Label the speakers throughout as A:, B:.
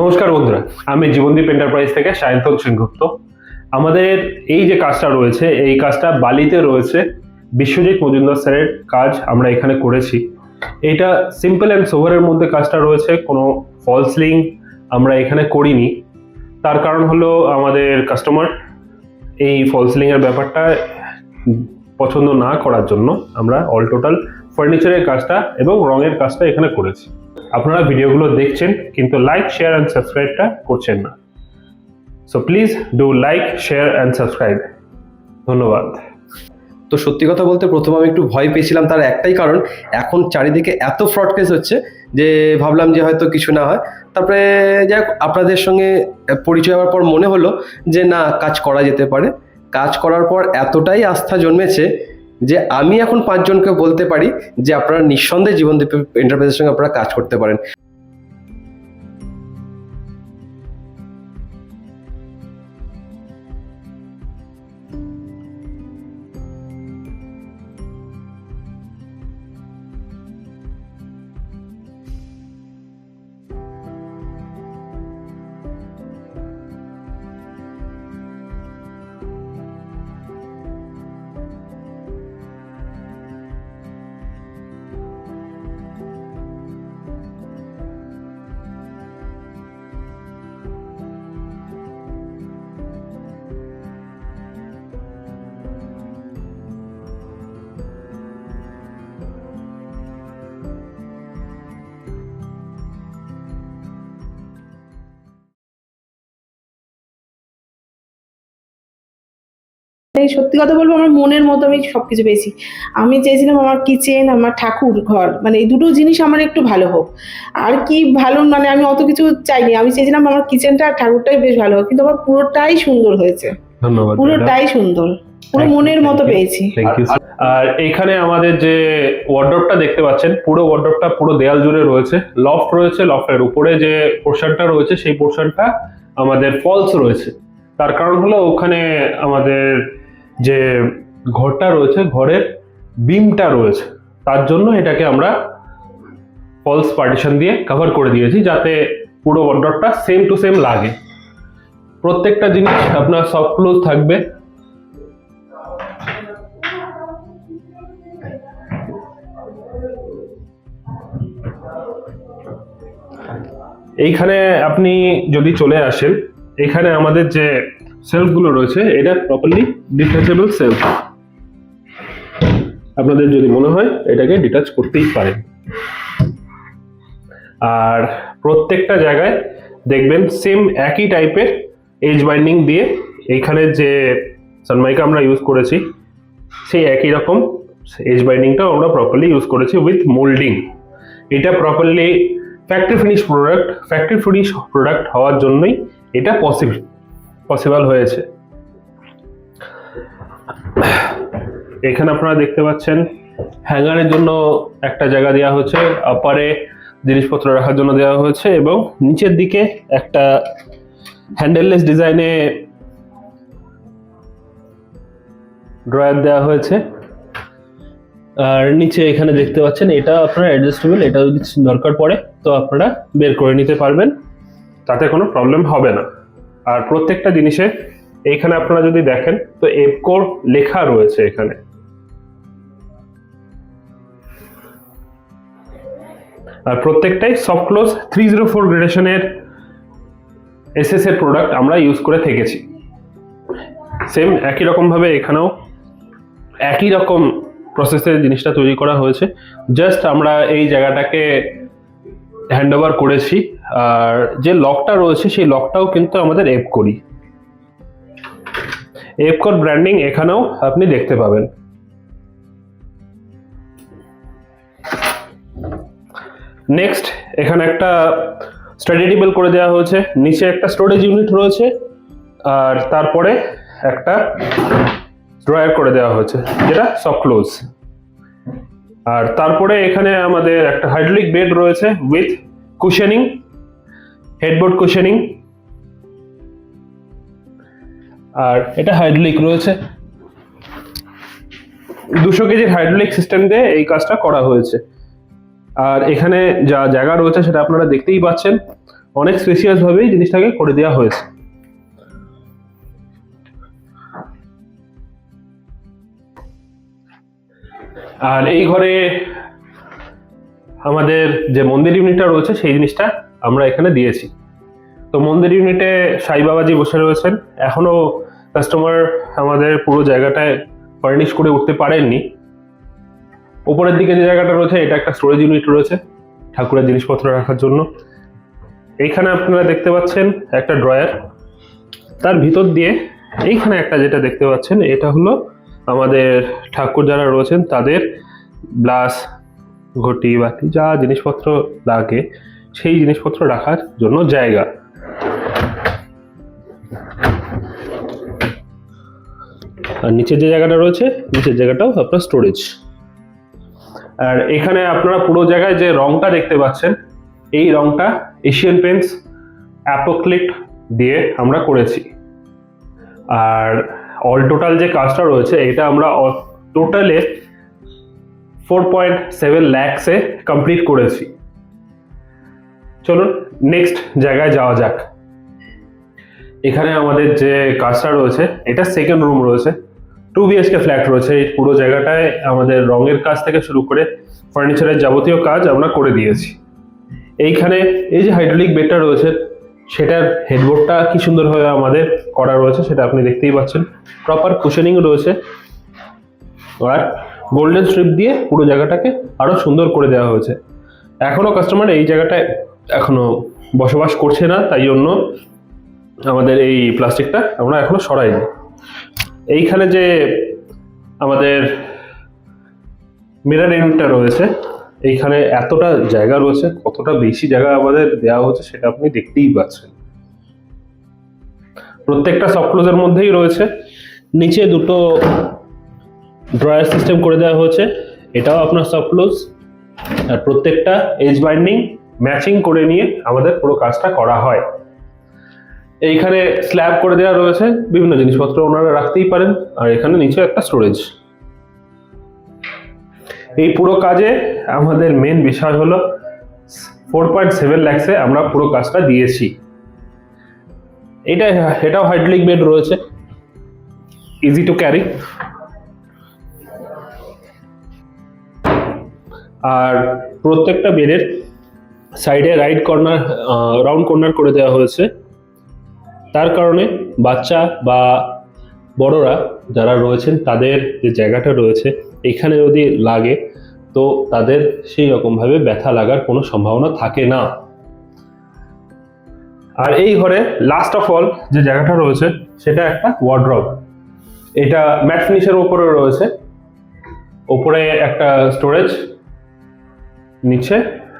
A: নমস্কার বন্ধুরা, আমি জীবনদীপ এন্টারপ্রাইজ থেকে সায়ন্তন সেনগুপ্ত। আমাদের এই যে কাজটা রয়েছে, এই কাজটা বালিতে রয়েছে। বিশ্বজিৎ মজুমদার স্যারের কাজ আমরা এখানে করেছি। এটা সিম্পল অ্যান্ড সোভারের মধ্যে কাজটা রয়েছে, কোনো ফলস সিলিং আমরা এখানে করিনি। তার কারণ হলো আমাদের কাস্টমার এই ফলস সিলিং এর ব্যাপারটা পছন্দ না করার জন্য আমরা অল টোটাল ফার্নিচারের কাজটা এবং রঙের কাজটা এখানে করেছি। আপনারা ভিডিওগুলো দেখছেন কিন্তু লাইক, শেয়ার অ্যান্ড সাবস্ক্রাইবটা করছেন না। So please do like, share and subscribe. ধন্যবাদ।
B: তো সত্যি কথা বলতে প্রথমে আমি একটু ভয় পেয়েছিলাম, তার একটাই কারণ এখন চারিদিকে এত ফ্রড কেস হচ্ছে যে ভাবলাম যে হয়তো কিছু না হয়। তারপরে যাই হোক, আপনাদের সঙ্গে পরিচয় হওয়ার পর মনে হলো যে না, কাজ করা যেতে পারে। কাজ করার পর এতটাই আস্থা জন্মেছে যে আমি এখন 5 জনকে বলতে পারি যে আপনারা নিঃসন্দেহে জীবনদীপ এন্টারপ্রাইজের সঙ্গে আপনারা কাজ করতে পারেন।
C: এই সত্যি কথা বলবো, আমার মনের মতো আমি সবকিছু পেয়েছি। আমি চেয়েছিলাম আমার কিচেন, আমার ঠাকুর ঘর, মানে এই দুটো জিনিস আমার একটু ভালো হোক। আর কি ভালো, মানে আমি অত কিছু চাইনি। আমি চেয়েছিলাম আমার কিচেনটা আর ঠাকুরটাই বেশ ভালো হোক, কিন্তু আমার পুরোটাই সুন্দর হয়েছে।
A: ধন্যবাদ।
C: পুরোটাই সুন্দর, পুরো মনের মতো পেয়েছি।
A: Thank you. আর এখানে আমাদের যে ওয়ার্ডরোবটা দেখতে পাচ্ছেন, পুরো ওয়ার্ডরোবটা পুরো দেয়াল জুড়ে রয়েছে। লফট রয়েছে, লফটের উপরে যে পোর্শনটা রয়েছে সেই পোর্শনটা আমাদের ফলস রয়েছে। তার কারণ হলো ওখানে আমাদের যে ঘরটা রয়েছে, ঘরের বিমটা রয়েছে, তার জন্য এটাকে আমরা ফলস পার্টিশন দিয়ে কভার করে দিয়েছি, যাতে পুরো ওয়ার্ডরোবটা সেম টু সেম লাগে। প্রত্যেকটা জিনিস আপনার সফট ক্লোজ থাকবে। এইখানে আপনি যদি চলে আসেন, এখানে আমাদের যে সেলফগুলো রয়েছে এটা প্রপারলি ডিটাচেবল সেলফ। আপনাদের যদি মনে হয় এটাকে ডিটাচ করতেই পারেন। আর প্রত্যেকটা জায়গায় দেখবেন সেম একই টাইপের এজ বাইন্ডিং দিয়ে, এইখানে যে সানমাইকা আমরা ইউজ করেছি সেই একই রকম এজ বাইন্ডিংটাও আমরা প্রপারলি ইউজ করেছি উইথ মোল্ডিং। এটা প্রপারলি ফ্যাক্টরি ফিনিশ প্রোডাক্ট হওয়ার জন্যই এটা পসিবল হয়েছে। এখানে আপনারা দেখতে পাচ্ছেন হ্যাঙ্গারের জন্য একটা জায়গা দেওয়া হয়েছে, আপারে জিনিসপত্র রাখার জন্য দেওয়া হয়েছে, এবং নিচের দিকে একটা হ্যান্ডেললেস ডিজাইনে ড্রয়ার দেওয়া হয়েছে। আর নিচে এখানে দেখতে পাচ্ছেন এটা আপনারা অ্যাডজাস্টেবল, এটা যদি দরকার পড়ে তো আপনারা বের করে নিতে পারবেন, তাতে কোনো প্রবলেম হবে না। আর প্রত্যেকটা জিনিসে এইখানে আপনারা যদি দেখেন তো এপকোর লেখা রয়েছে এখানে। আর প্রত্যেকটাই সফট ক্লোজ 304 গ্রেডেশনের এসএস এর প্রোডাক্ট আমরা ইউজ করে থেকেছি। সেম একই রকম ভাবে এখানেও একই রকম প্রসেসের জিনিসটা তৈরি করা হয়েছে। জাস্ট আমরা এই জায়গাটাকে হ্যান্ড ওভার করেছি। আর যে লকটা রয়েছে সেই লকটাও কিন্তু আমাদের এপকোর ব্র্যান্ডিং এখানেও আপনি দেখতে পাবেন। নেক্সট এখানে একটা স্টাডি টেবিল করে দেওয়া হয়েছে, নিচে একটা স্টোরেজ ইউনিট রয়েছে, আর তারপরে একটা ড্রয়ার করে দেওয়া হয়েছে যেটা সফট ক্লোজ। আর তারপরে এখানে আমাদের একটা হাইড্রোলিক বেড রয়েছে উইথ কুশনিং, হেডবোর্ড কুশনিং। আর এটা হাইড্রোলিক রয়েছে, 200 কেজির হাইড্রোলিক সিস্টেম দিয়ে এই কাজটা করা হয়েছে। আর এখানে যা জায়গা রয়েছে সেটা আপনারা দেখতেই পাচ্ছেন, অনেক স্পেসিয়াস ভাবেই জিনিসটাকে করে দেওয়া হয়েছে। আর এই ঘরে আমাদের যে মন্দির ইউনিটটা রয়েছে সেই জিনিসটা আমরা এখানে দিয়েছি। তো মন্দির ইউনিটে সাই বাবাজি বসে রয়েছেন। এখনো কাস্টমার আমাদের পুরো জায়গাটায় ফার্নিশ করে উঠতে পারেননি। উপরের দিকে যে জায়গাটা রয়েছে এটা একটা স্টোরেজ ইউনিট রয়েছে ঠাকুরের জিনিসপত্র রাখার জন্য। এইখানে আপনারা দেখতে পাচ্ছেন একটা ড্রয়ার, তার ভিতর দিয়ে এইখানে একটা যেটা দেখতে পাচ্ছেন এটা হলো আমাদের ঠাকুর যারা রয়েছেন তাদের গ্লাস, ঘটি, বাটি যা জিনিসপত্র লাগে সেই জিনিসপত্র রাখার জন্য জায়গা। আর নিচের যে জায়গাটা রয়েছে নিচের জায়গাটাও আপনার স্টোরেজ। আর এখানে আপনারা পুরো জায়গায় যে রংটা দেখতে পাচ্ছেন এই রংটা এশিয়ান পেন্টস অ্যাপোক্লিট দিয়ে আমরা করেছি। আর অল টোটাল যে কাজটা রয়েছে এটা আমরা টোটালে 4.7 lakhs-এ কমপ্লিট করেছি। চলুন নেক্সট জায়গায় যাওয়া যাক। এখানে আমাদের যে কাজটা রয়েছে এটা সেকেন্ড রুম রয়েছে, 2 BHK ফ্ল্যাট রয়েছে। এই পুরো জায়গাটায় আমাদের রঙের কাজ থেকে শুরু করে ফার্নিচারের যাবতীয় কাজ আমরা করে দিয়েছি। এইখানে এই যে হাইড্রোলিক বেডটা রয়েছে সেটার হেডবোর্ডটা কি সুন্দরভাবে আমাদের করা রয়েছে সেটা আপনি দেখতেই পাচ্ছেন। প্রপার কুশনিং রয়েছে আর গোল্ডেন স্ট্রিপ দিয়ে পুরো জায়গাটাকে আরো সুন্দর করে দেওয়া হয়েছে। এখনো কাস্টমার এই জায়গাটায় এখনো বসবাস করছে না, তাই জন্য আমাদের এই প্লাস্টিকটা আমরা এখনো সরাইনি। এইখানে যে আমাদের মিরর ইউনিটটা রয়েছে এইখানে এতটা জায়গা রয়েছে, কতটা বেশি জায়গা আমাদের দেওয়া হচ্ছে সেটা আপনি দেখতেই পাচ্ছেন। প্রত্যেকটা সফট ক্লোজের মধ্যেই রয়েছে। নিচে দুটো ড্রয়ার সিস্টেম করে দেওয়া হয়েছে, এটাও আপনার সফট ক্লোজ। আর প্রত্যেকটা এজ বাইন্ডিং ম্যাচিং করে নিয়ে আমাদের পুরো কাজটা করা হয়। এইখানে স্ল্যাব করে দেওয়া রয়েছে, বিভিন্ন জিনিসপত্র ওনারা রাখতেই পারেন। আর এখানে নিচে একটা স্টোরেজ। এই পুরো কাজে আমাদের মেন বিষয় হলো 4.7 lakhs-এ আমরা পুরো কাজটা দিয়েছি। এটাও হাইড্রোলিক বেড রয়েছে, ইজি টু ক্যারি। আর প্রত্যেকটা বেডের সাইডে রাউন্ড কর্নার করে দেওয়া হয়েছে। তার কারণে বাচ্চা বা বড়রা যারা রয়েছেন তাদের যে জায়গাটা রয়েছে এখানে যদি লাগে তো তাদের সেই রকমভাবে ব্যথা লাগার কোনো সম্ভাবনা থাকে না। আর এই ঘরে লাস্ট অফ অল যে জায়গাটা রয়েছে সেটা একটা ওয়ার্ড্রব। এটা ম্যাট ফিনিশের উপরে রয়েছে, উপরে একটা স্টোরেজ, নিচে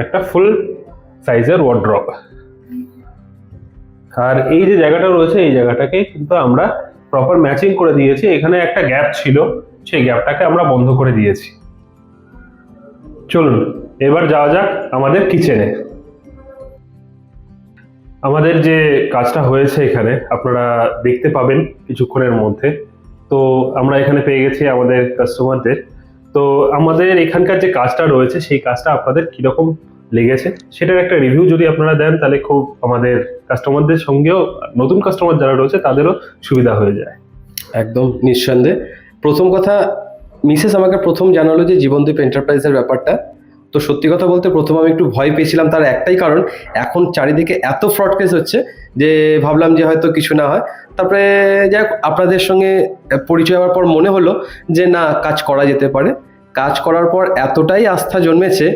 A: একটা ফুল সাইজের ওয়ার্ড্রব। আর এই যে জায়গাটা রয়েছে এই জায়গাটাকে কিন্তু আমরা প্রপার ম্যাচিং করে দিয়েছি। এখানে একটা গ্যাপ ছিল, সেই গ্যাপটাকে আমরা বন্ধ করে দিয়েছি। চলুন এবার যাওয়া যাক আমাদের কিচেনে। আমাদের যে কাজটা হয়েছে এখানে আপনারা দেখতে পাবেন কিছুক্ষণের মধ্যে। তো আমরা এখানে পেয়ে গেছি আমাদের কাস্টমারদের। তো আমাদের এখানকার যে কাজটা রয়েছে সেই কাজটা আপনাদের কিরকম লেগেছে সেটার একটা রিভিউ যদি আপনারা দেন তাহলে খুব আমাদের কাস্টমারদের সঙ্গেও নতুন কাস্টমার যারা রয়েছে তাদেরও সুবিধা হয়ে যায়।
B: একদম নিঃসন্দেহে। প্রথম কথা, মিসেস আমাকে প্রথম জানালো যে জীবনদীপ এন্টারপ্রাইজের ব্যাপারটা। তো সত্যি কথা বলতে প্রথম আমি একটু ভয় পেয়েছিলাম, তার একটাই কারণ এখন চারিদিকে এত ফ্রড কেস হচ্ছে যে ভাবলাম যে হয়তো কিছু না হয়। তারপরে যাই হোক আপনাদের সঙ্গে পরিচয় হওয়ার পর মনে হলো যে না, কাজ করা যেতে পারে। কাজ করার পর এতটাই আস্থা জন্মেছে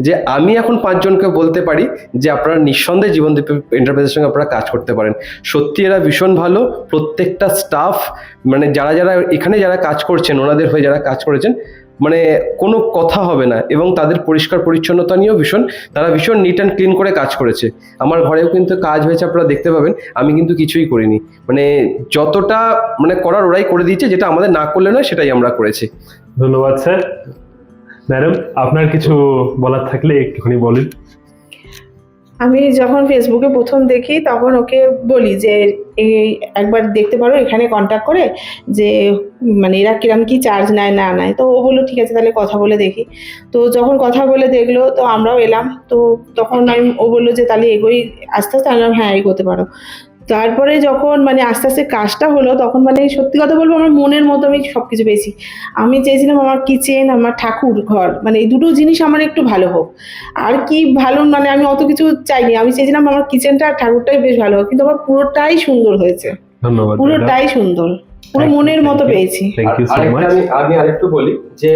B: যে আমি এখন 5 জনকে বলতে পারি যে আপনারা নিঃসন্দেহে জীবনদীপ এন্টারপ্রাইজের সঙ্গে আপনারা কাজ করতে পারেন। সত্যি এরা ভীষণ ভালো। প্রত্যেকটা স্টাফ মানে যারা যারা এখানে যারা কাজ করছেন ওনাদের হয়ে যারা কাজ করেছেন মানে কোনো কথা হবে না। এবং তাদের পরিষ্কার পরিচ্ছন্নতা নিয়েও তারা ভীষণ নিট অ্যান্ড ক্লিন করে কাজ করেছে। আমার ঘরেও কিন্তু কাজ হয়েছে, আপনারা দেখতে পাবেন। আমি কিন্তু কিছুই করিনি, মানে যতটা মানে করার ওরাই করে দিয়েছে, যেটা আমাদের না করলে নয় সেটাই আমরা করেছি।
A: ধন্যবাদ স্যার। ম্যাডাম আপনার কিছু বলার থাকলে একটুখানি বলুন।
C: আমি যখন ফেসবুকে প্রথম দেখি তখন ওকে বলি যে এই একবার দেখতে পারো এখানে কন্ট্যাক্ট করে যে মানে এরা কিরম কি চার্জ নেয় না নেয়। তো ও বললো ঠিক আছে তাহলে কথা বলে দেখি। তো যখন কথা বলে দেখলো তো আমরাও এলাম। তো তখন ও বললো যে তাহলে এগোই আস্তে আস্তে। আমি বললাম, হ্যাঁ এগোতে পারো। তারপরে যখন মানে আস্তে আস্তে কাজটা হলো তখন মানে সত্যি কথা বলবো আমার মনের মতো আমি সবকিছু পেয়েছি। আমি চেয়েছিলাম আমার কিচেন, আমার ঠাকুর ঘর, মানে এই দুটো জিনিস আমার একটু ভালো হোক। আর কি ভালো মানে আমি অত কিছু চাইনি, আমি চেয়েছিলাম আমার কিচেনটা আর ঠাকুরটাই বেশ ভালো হোক, কিন্তু আমার পুরোটাই সুন্দর হয়েছে,
A: ধন্যবাদ।
C: পুরোটাই সুন্দর, পুরো মনের মতো পেয়েছি।
A: থ্যাংক ইউ সো
B: আরেকটা
A: মাচ।
B: আমি আরেকটু বলি যে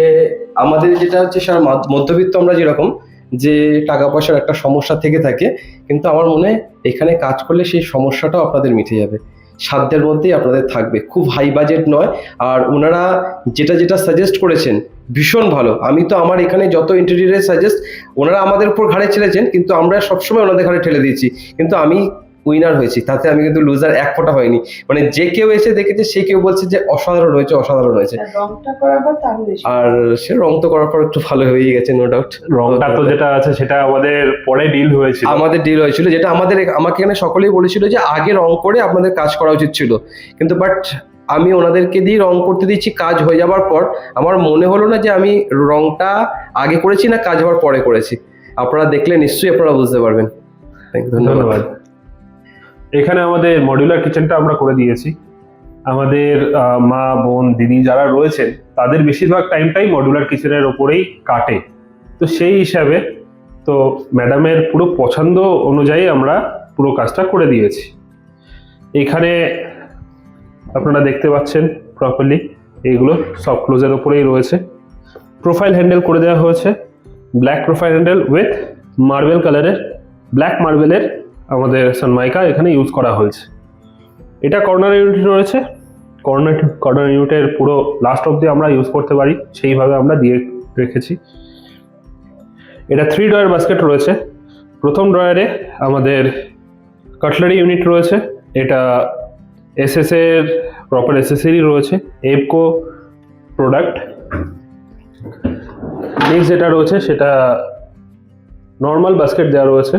B: আমাদের যেটা হচ্ছে স্যার, মধ্যবিত্ত আমরা যেরকম যে টাকা পয়সার একটা সমস্যা থেকে থাকে, কিন্তু আমার মনে হয় এখানে কাজ করলে সেই সমস্যাটাও আপনাদের মিটে যাবে, সাধ্যের মধ্যেই আপনাদের থাকবে, খুব হাই বাজেট নয়। আর ওনারা যেটা যেটা সাজেস্ট করেছেন ভীষণ ভালো। আমি তো আমার এখানে যত ইন্টেরিয়রের সাজেস্ট ওনারা আমাদের উপর ঘাড়ে ছেড়েছেন, কিন্তু আমরা সবসময় ওনাদের ঘাড়ে ঠেলে দিয়েছি, কিন্তু আমি উইনার হয়েছি, তাতে আমি কিন্তু লুজার এক ফোঁটা হয়নি। মানে যে কেউ এসে দেখেছে সে কেউ বলছে যে অসাধারণ হয়েছে, অসাধারণ হয়েছে।
C: রংটা করার পর তারও বেশি।
B: আর সে রং তো করার পর একটু ভালো হয়ে গেছে, নো ডাউট।
A: রংটা তো যেটা আছে সেটা আমাদের পরে ডিল হয়েছিল।
B: আমাদের ডিল হয়েছিল, যেটা আমাকে এখানে সকলেই বলেছিল যে আগে রং করে আপনাদের কাজ করা উচিত ছিল, কিন্তু বাট আমি ওনাদেরকে দিয়ে রং করতে দিচ্ছি, কাজ হয়ে যাবার পর আমার মনে হলো না যে আমি রংটা আগে করেছি না কাজ হওয়ার পরে করেছি। আপনারা দেখলে নিশ্চয়ই আপনারা বুঝতে পারবেন।
A: ধন্যবাদ। এখানে আমাদের মডিউলার কিচেনটা আমরা করে দিয়েছি। আমাদের মা বোন দিদি যারা রয়েছেন তাদের বেশিরভাগ টাইমটাই মডিউলার কিচেনের ওপরেই কাটে। তো সেই হিসাবে তো ম্যাডামের পুরো পছন্দ অনুযায়ী আমরা পুরো কাজটা করে দিয়েছি। এখানে আপনারা দেখতে পাচ্ছেন প্রপারলি এইগুলো সব ক্লোজের ওপরেই রয়েছে। প্রোফাইল হ্যান্ডেল করে দেওয়া হয়েছে, black profile handle with marble কালারের, ব্ল্যাক মার্বেলের আমাদের সানমাইকা এখানে ইউজ করা হয়েছে। এটা কর্নার ইউনিট রয়েছে, কর্নার ইউনিটের পুরো লাস্ট অবধি আমরা ইউজ করতে পারি সেইভাবে আমরা দিয়ে রেখেছি। এটা 3 ড্রয়ার বাস্কেট রয়েছে। প্রথম ড্রয়ারে আমাদের কাটলারি ইউনিট রয়েছে, এটা এসএস এর প্রপার এসএসরি রয়েছে, এপকো প্রোডাক্ট। নেক্সট যেটা রয়েছে সেটা নর্মাল বাস্কেট দেওয়া রয়েছে,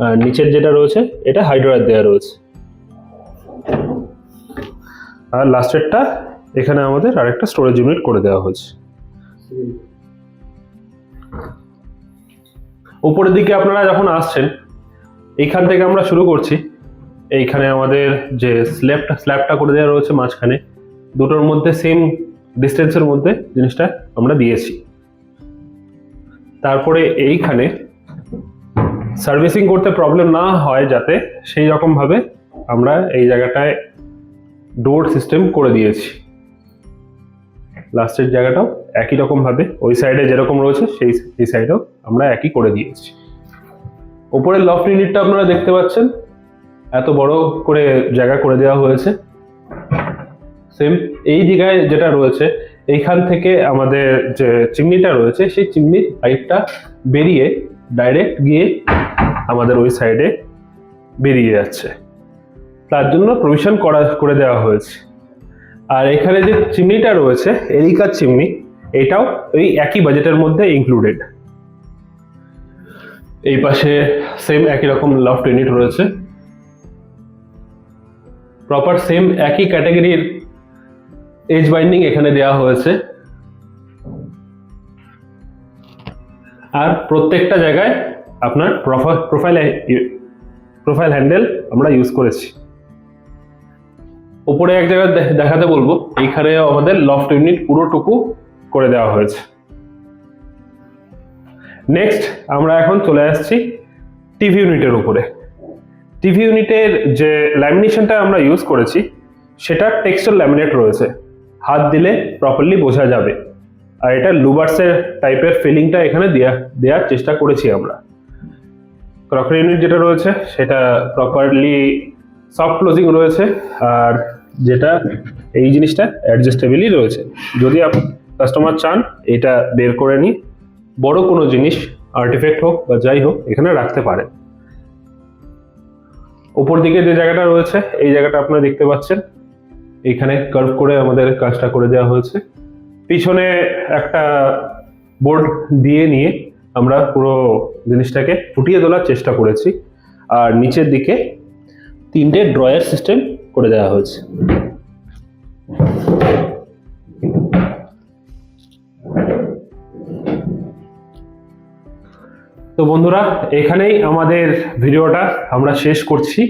A: আর নিচের যেটা রয়েছে এটা হাইড্রয়ার দেওয়া রয়েছে। আর লাস্টেরটা এখানে আমাদের আরেকটা স্টোরেজ ইউনিট করে দেওয়া হয়েছে। উপরের দিকে আপনারা যখন আসছেন এইখান থেকে আমরা শুরু করছি। এইখানে আমাদের যে স্ল্যাবটা করে দেওয়া রয়েছে মাঝখানে, দুটোর মধ্যে সেম ডিস্টেন্সের মধ্যে জিনিসটা আমরা দিয়েছি। তারপরে এইখানে সার্ভিসিং করতে প্রবলেম না হয় যাতে, সেই রকম ভাবে আমরা এই জায়গাটায় ডোর সিস্টেম করে দিয়েছি। লাস্টের জায়গাটাও একই রকম ভাবে ওই সাইডে যেরকম রয়েছে সেই সাইডেও আমরা একই করে দিয়েছি। উপরের লফট ইউনিটটা আপনারা দেখতে পাচ্ছেন, এত বড় করে জায়গা করে দেওয়া হয়েছে। সেম এই জায়গায় যেটা রয়েছে এইখান থেকে আমাদের যে চিমনিটা রয়েছে সেই চিমনির পাইপটা বেরিয়ে ডাইরেক্ট গিয়ে আমাদের ওই সাইডে বেরিয়ে যাচ্ছে, তার জন্য প্রভিশন করে দেওয়া হয়েছে। আর এখানে যে চিমনিটা রয়েছে এরিকার চিমনি, এটাও ওই একই বাজেটের মধ্যে ইনক্লুডেড। এই পাশে সেম একই রকম লফট ইউনিট রয়েছে, প্রপার সেম একই ক্যাটাগরির এজ বাইন্ডিং এখানে দেওয়া হয়েছে। আর প্রত্যেকটা জায়গায় আপনার প্রোফাইল হ্যান্ডেল আমরা ইউজ করেছি। উপরে এক জায়গায় দেখাতে বলবো, এইখানে আমাদের লফট ইউনিট পুরোটুকু করে দেওয়া হয়েছে। নেক্সট আমরা এখন চলে আসছি টিভি ইউনিটের উপরে। টিভি ইউনিটের যে ল্যামিনেশনটা আমরা ইউজ করেছি সেটা টেক্সচার ল্যামিনেট রয়েছে, হাত দিলে প্রপারলি বোঝা যাবে। আর এটা লুবার্সের টাইপের ফিলিংটা এখানে দেওয়ার চেষ্টা করেছি আমরা। ক্রকারি ইউনিট যেটা রয়েছে সেটা প্রপারলি সফট ক্লোজিং রয়েছে, আর যেটা এই জিনিসটা অ্যাডজাস্টেবলই রয়েছে। যদি কাস্টমার চান এটা বের করে নিয়ে বড় কোনো জিনিস আর্টিফ্যাক্ট হোক বা যাই হোক এখানে রাখতে পারেন। উপর দিকে যে জায়গাটা রয়েছে এই জায়গাটা আপনারা দেখতে পাচ্ছেন, এইখানে কার্ভ করে আমাদের কাজটা করে দেওয়া হয়েছে। পিছনে একটা বোর্ড দিয়ে নিয়ে আমরা পুরো জিনিসটাকে ফুটিয়ে তোলার চেষ্টা করেছি। আর নিচের দিকে 3টে ড্রয়ার সিস্টেম করে দেওয়া হয়েছে। তো বন্ধুরা, এখানেই আমাদের ভিডিওটা আমরা শেষ করছি।